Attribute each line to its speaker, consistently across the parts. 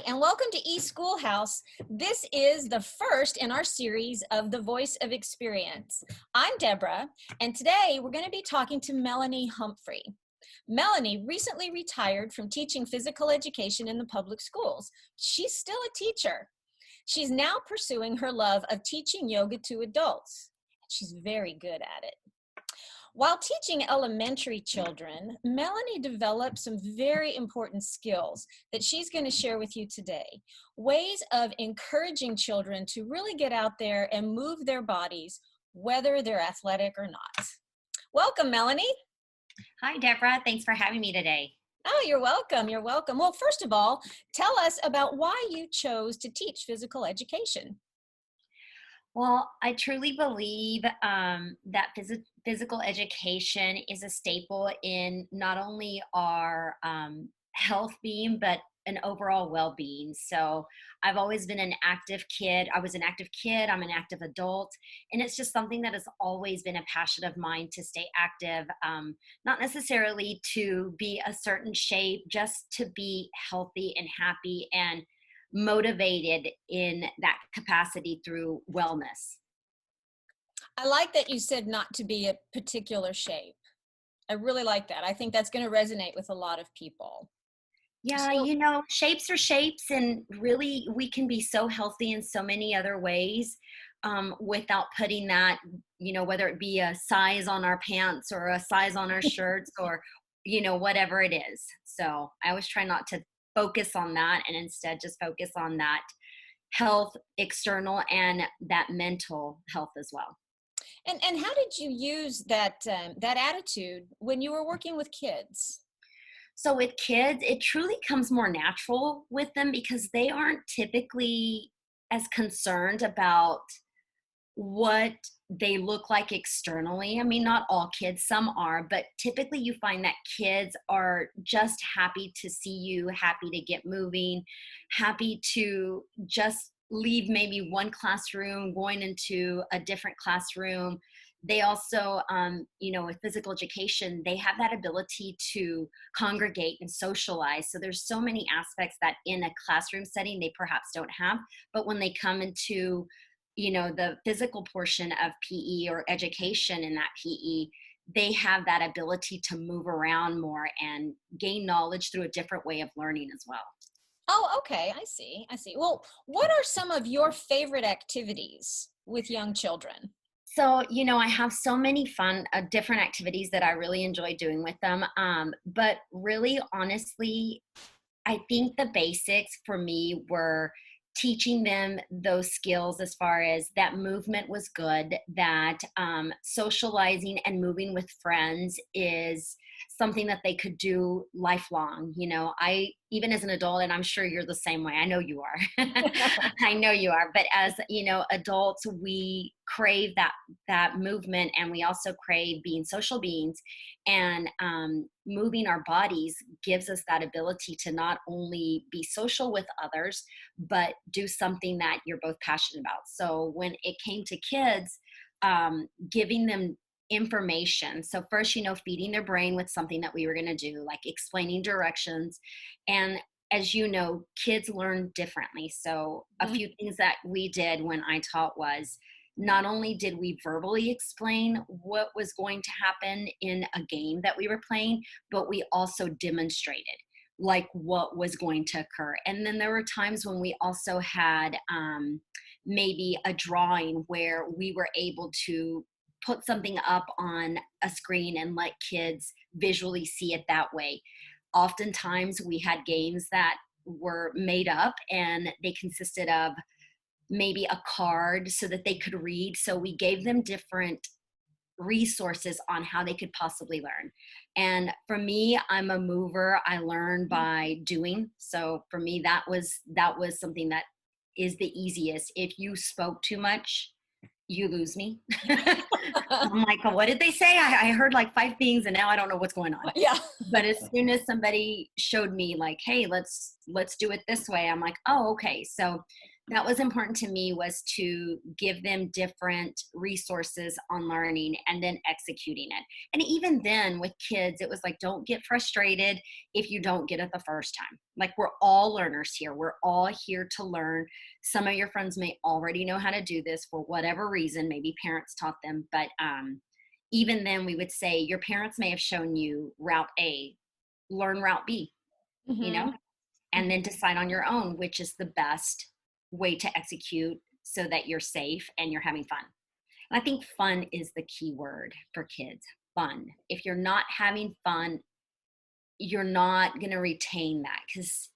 Speaker 1: and welcome to E-Schoolhouse. This is the first in our series of The Voice of Experience. I'm Deborah, and today we're going to be talking to Melanie Humphrey. Melanie recently retired from teaching physical education in the public schools. She's still a teacher. She's now pursuing her love of teaching yoga to adults. She's very good at it. While teaching elementary children, Melanie developed some very important skills that she's going to share with you today. Ways of encouraging children to really get out there and move their bodies, whether they're athletic or not. Welcome, Melanie.
Speaker 2: Hi, Deborah. Thanks for having me today.
Speaker 1: Oh, you're welcome. You're welcome. Well, first of all, tell us about why you chose to teach physical education.
Speaker 2: Well, I truly believe that physical education is a staple in not only our health being, but an overall well-being. So I've always been an active kid. I was an active kid. I'm an active adult. And it's just something that has always been a passion of mine to stay active, not necessarily to be a certain shape, just to be healthy and happy and motivated in that capacity through wellness.
Speaker 1: I like that you said not to be a particular shape. I really like that. I think that's going to resonate with a lot of people.
Speaker 2: Yeah,
Speaker 1: So,
Speaker 2: shapes are shapes, and really we can be so healthy in so many other ways without putting that, whether it be a size on our pants or a size on our shirts or, whatever it is. So I always try not to focus on that and instead just focus on that health, external, and that mental health as well.
Speaker 1: and how did you use that attitude when you were working with kids?
Speaker 2: So with kids, it truly comes more natural with them because they aren't typically as concerned about what they look like externally. I mean, not all kids, some are, but typically you find that kids are just happy to see you, happy to get moving, happy to just leave maybe one classroom, going into a different classroom. They also, with physical education, they have that ability to congregate and socialize. So there's so many aspects that in a classroom setting they perhaps don't have, but when they come into the physical portion of PE or education in that PE, they have that ability to move around more and gain knowledge through a different way of learning as well.
Speaker 1: Oh, okay. I see. Well, what are some of your favorite activities with young children?
Speaker 2: So, I have so many fun, different activities that I really enjoy doing with them. But really, honestly, I think the basics for me were teaching them those skills as far as that movement was good, that socializing and moving with friends is something that they could do lifelong. I, even as an adult, and I'm sure you're the same way, I know you are, I know you are, but as, adults, we crave that movement, and we also crave being social beings, and moving our bodies gives us that ability to not only be social with others, but do something that you're both passionate about. So when it came to kids, giving them information. So first, feeding their brain with something that we were going to do, like explaining directions. And as you know, kids learn differently. So a few things that we did when I taught was, not only did we verbally explain what was going to happen in a game that we were playing, but we also demonstrated like what was going to occur. And then there were times when we also had maybe a drawing where we were able to put something up on a screen and let kids visually see it that way. Oftentimes we had games that were made up and they consisted of maybe a card so that they could read. So we gave them different resources on how they could possibly learn. And for me, I'm a mover. I learn by doing. So for me, that was something that is the easiest. If you spoke too much, you lose me. I'm like, oh, what did they say? I heard like 5 things and now I don't know what's going on.
Speaker 1: Yeah.
Speaker 2: But as soon as somebody showed me like, hey, let's do it this way, I'm like, oh, okay. So that was important to me, was to give them different resources on learning and then executing it. And even then with kids, it was like, don't get frustrated if you don't get it the first time. Like, we're all learners here. We're all here to learn. Some of your friends may already know how to do this for whatever reason. Maybe parents taught them, but even then we would say your parents may have shown you route A, learn route B, you
Speaker 1: Mm-hmm.
Speaker 2: know, and then decide on your own which is the best way to execute so that you're safe and you're having fun. And I think fun is the key word for kids. Fun. If you're not having fun, you're not going to retain that, because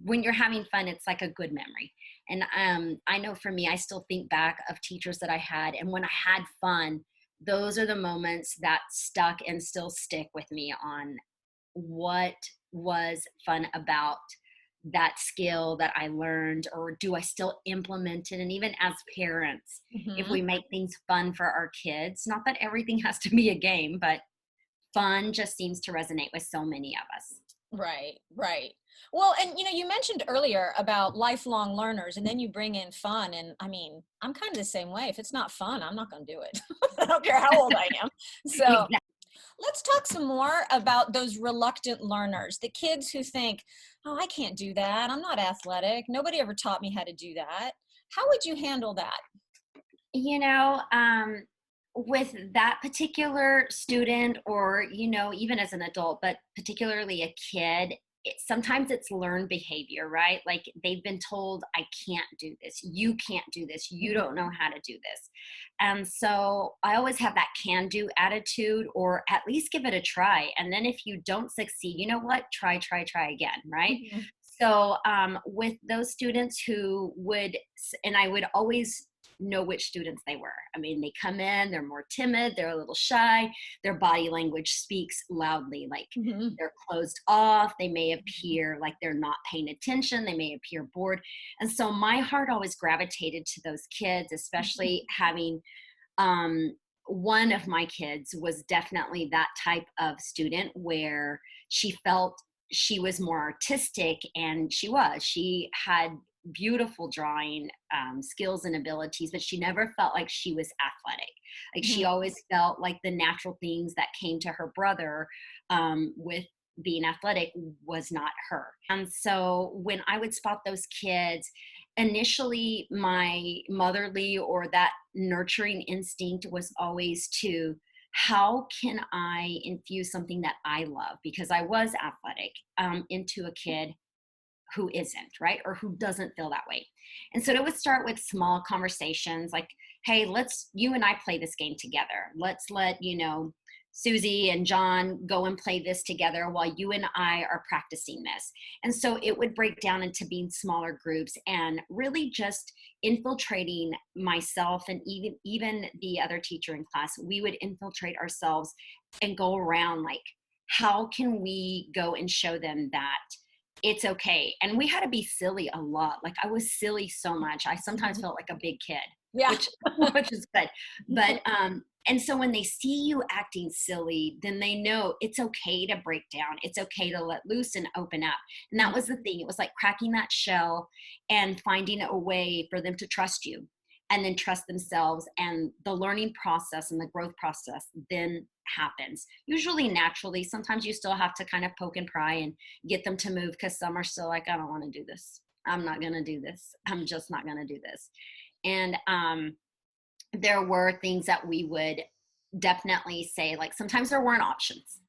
Speaker 2: when you're having fun, it's like a good memory. And I know for me, I still think back of teachers that I had, and when I had fun, those are the moments that stuck and still stick with me on what was fun about that skill that I learned, or do I still implement it? And even as parents, if
Speaker 1: Mm-hmm.
Speaker 2: we make things fun for our kids, not that everything has to be a game, but fun just seems to resonate with so many of us.
Speaker 1: Right, right. Well, and you mentioned earlier about lifelong learners, and then you bring in fun. And I mean, I'm kind of the same way. If it's not fun, I'm not going to do it. I don't care how old I am. So
Speaker 2: Exactly.
Speaker 1: let's talk some more about those reluctant learners, the kids who think, oh, I can't do that. I'm not athletic. Nobody ever taught me how to do that. How would you handle that?
Speaker 2: You know, with that particular student, or, even as an adult, but particularly a kid, sometimes it's learned behavior, right? Like, they've been told, I can't do this. You can't do this. You don't know how to do this. And so I always have that can do attitude, or at least give it a try. And then if you don't succeed, you know what? Try again, right?
Speaker 1: Mhm.
Speaker 2: So with those students who would, and I would always know which students they were. I mean, they come in, they're more timid, they're a little shy, their body language speaks loudly, like
Speaker 1: Mhm.
Speaker 2: they're closed off, they may appear like they're not paying attention, they may appear bored. And so my heart always gravitated to those kids, especially having um, one of my kids was definitely that type of student where she felt she was more artistic, and she had beautiful drawing skills and abilities, but she never felt like she was athletic. Like, she
Speaker 1: Mhm.
Speaker 2: always felt like the natural things that came to her brother with being athletic was not her. And so when I would spot those kids, initially my motherly, or that nurturing instinct, was always to, how can I infuse something that I love, because I was athletic, into a kid who isn't, right? Or who doesn't feel that way. And so it would start with small conversations like, hey, you and I play this game together. Let's let, Susie and John go and play this together while you and I are practicing this. And so it would break down into being smaller groups, and really just infiltrating myself, and even the other teacher in class. We would infiltrate ourselves and go around like, how can we go and show them that it's okay? And we had to be silly a lot. Like, I was silly so much. I sometimes felt like a big kid,
Speaker 1: Yeah.
Speaker 2: which which is good. But and so when they see you acting silly, then they know it's okay to break down. It's okay to let loose and open up. And that was the thing. It was like cracking that shell and finding a way for them to trust you, and then trust themselves, and the learning process and the growth process then happens, usually naturally. Sometimes you still have to kind of poke and pry and get them to move, because some are still like, I don't want to do this. I'm not going to do this. I'm just not going to do this. And there were things that we would definitely say, like, sometimes there weren't options,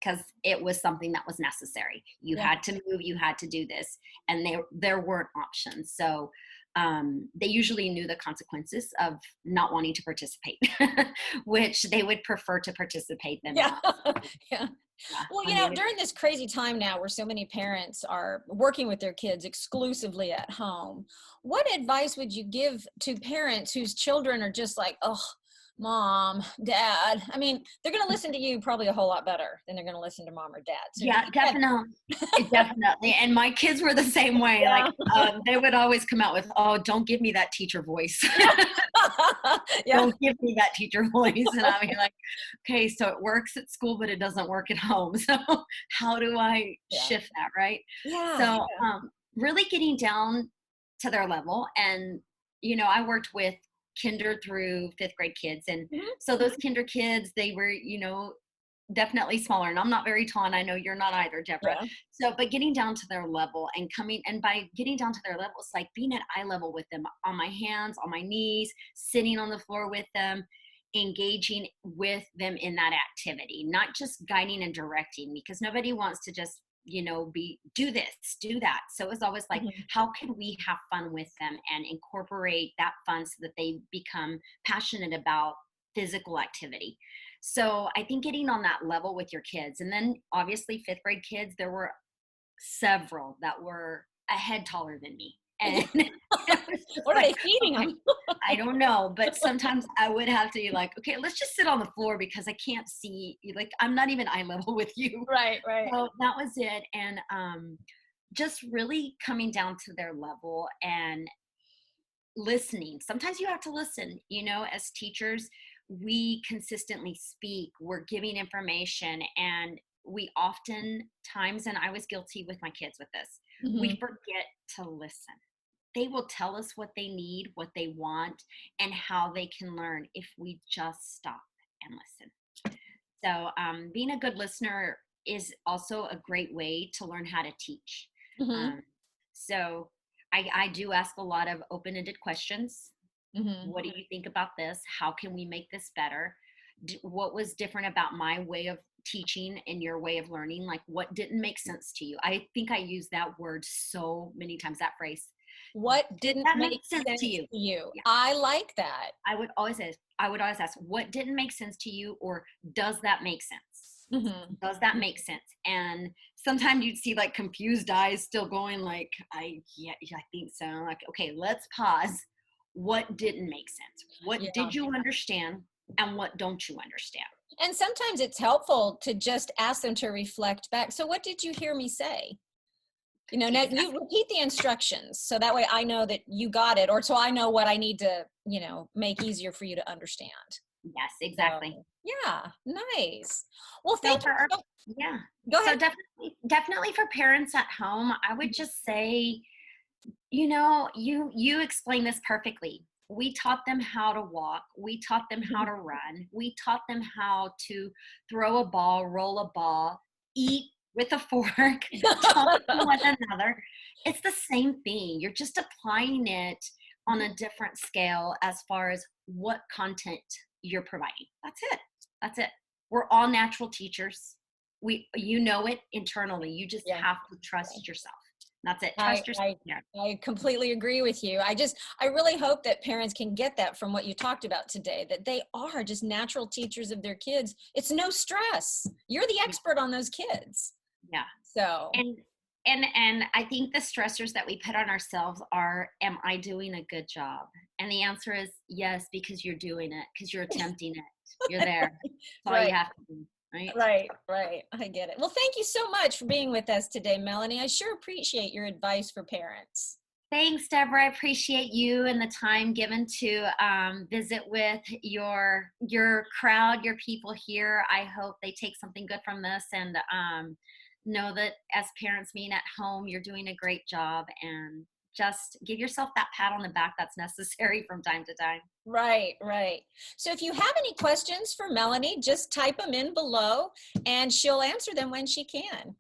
Speaker 2: because it was something that was necessary. You
Speaker 1: Yeah.
Speaker 2: had to move, you had to do this, and there weren't options. So they usually knew the consequences of not wanting to participate, which they would prefer to participate than
Speaker 1: Yeah.
Speaker 2: not.
Speaker 1: Yeah.
Speaker 2: Yeah,
Speaker 1: Well,
Speaker 2: I mean,
Speaker 1: during this crazy time now where so many parents are working with their kids exclusively at home, what advice would you give to parents whose children are just like, oh, mom, dad? I mean, they're going to listen to you probably a whole lot better than they're going to listen to mom or dad. So if
Speaker 2: yeah,
Speaker 1: you had,
Speaker 2: definitely. Definitely. And my kids were the same way. Like,
Speaker 1: yeah,
Speaker 2: they would always come out with, oh, don't give me that teacher voice.
Speaker 1: yeah, yeah,
Speaker 2: Don't give me that teacher voice. And I mean, like, okay, so it works at school, but it doesn't work at home. So how do I
Speaker 1: yeah,
Speaker 2: shift that, right?
Speaker 1: yeah,
Speaker 2: So really getting down to their level. And, I worked with kinder through fifth grade kids. And so those kinder kids, they were, definitely smaller. And I'm not very tall, and I know you're not either, Deborah.
Speaker 1: Yeah.
Speaker 2: So, but getting down to their level and by getting down to their level, it's like being at eye level with them, on my hands, on my knees, sitting on the floor with them, engaging with them in that activity, not just guiding and directing, because nobody wants to just do this, do that. So it was always like, how can we have fun with them and incorporate that fun so that they become passionate about physical activity. So I think getting on that level with your kids, and then obviously fifth grade kids, there were several that were a head taller than me. And
Speaker 1: what are they feeding them?
Speaker 2: I don't know, but sometimes I would have to be like, okay, let's just sit on the floor because I can't see, like, I'm not even eye level with you.
Speaker 1: Right.
Speaker 2: So that was it. And just really coming down to their level and listening. Sometimes you have to listen, as teachers, we consistently speak, we're giving information, and we oftentimes, and I was guilty with my kids with this, we forget to listen. They will tell us what they need, what they want, and how they can learn if we just stop and listen. So being a good listener is also a great way to learn how to teach. So I do ask a lot of open-ended questions. What do you think about this? How can we make this better? What was different about my way of teaching and your way of learning? Like, what didn't make sense to you? I think I use that word so many times, that phrase.
Speaker 1: What didn't make sense to you? Yeah. I like that.
Speaker 2: I would always ask, what didn't make sense to you, or does that make sense? Does that make sense? And sometimes you'd see like confused eyes still going like, I think so. Like, okay, let's pause. What didn't make sense? What did you understand? And what don't you understand?
Speaker 1: And sometimes it's helpful to just ask them to reflect back. So what did you hear me say? Now you repeat the instructions, so that way I know that you got it, or so I know what I need to, make easier for you to understand.
Speaker 2: Yes, exactly.
Speaker 1: So, yeah, nice. Well, thank you.
Speaker 2: Yeah.
Speaker 1: Go ahead.
Speaker 2: So definitely for parents at home, I would just say, you explain this perfectly. We taught them how to walk. We taught them how to run. We taught them how to throw a ball, roll a ball, eat with a fork, talk to one another. It's the same thing. You're just applying it on a different scale as far as what content you're providing. That's it. We're all natural teachers. You know it internally. You just have to trust yourself. That's it. Trust yourself.
Speaker 1: I completely agree with you. I really hope that parents can get that from what you talked about today, that they are just natural teachers of their kids. It's no stress. You're the expert on those kids.
Speaker 2: Yeah.
Speaker 1: So.
Speaker 2: And I think the stressors that we put on ourselves are, am I doing a good job? And the answer is yes, because you're doing it, because you're attempting it. You're there. That's all you have to do.
Speaker 1: Right. I get it. Well, thank you so much for being with us today, Melanie. I sure appreciate your advice for parents.
Speaker 2: Thanks, Deborah. I appreciate you and the time given to visit with your crowd, your people here. I hope they take something good from this, and know that as parents being at home, you're doing a great job, and just give yourself that pat on the back that's necessary from time to time.
Speaker 1: Right. So if you have any questions for Melanie, just type them in below and she'll answer them when she can.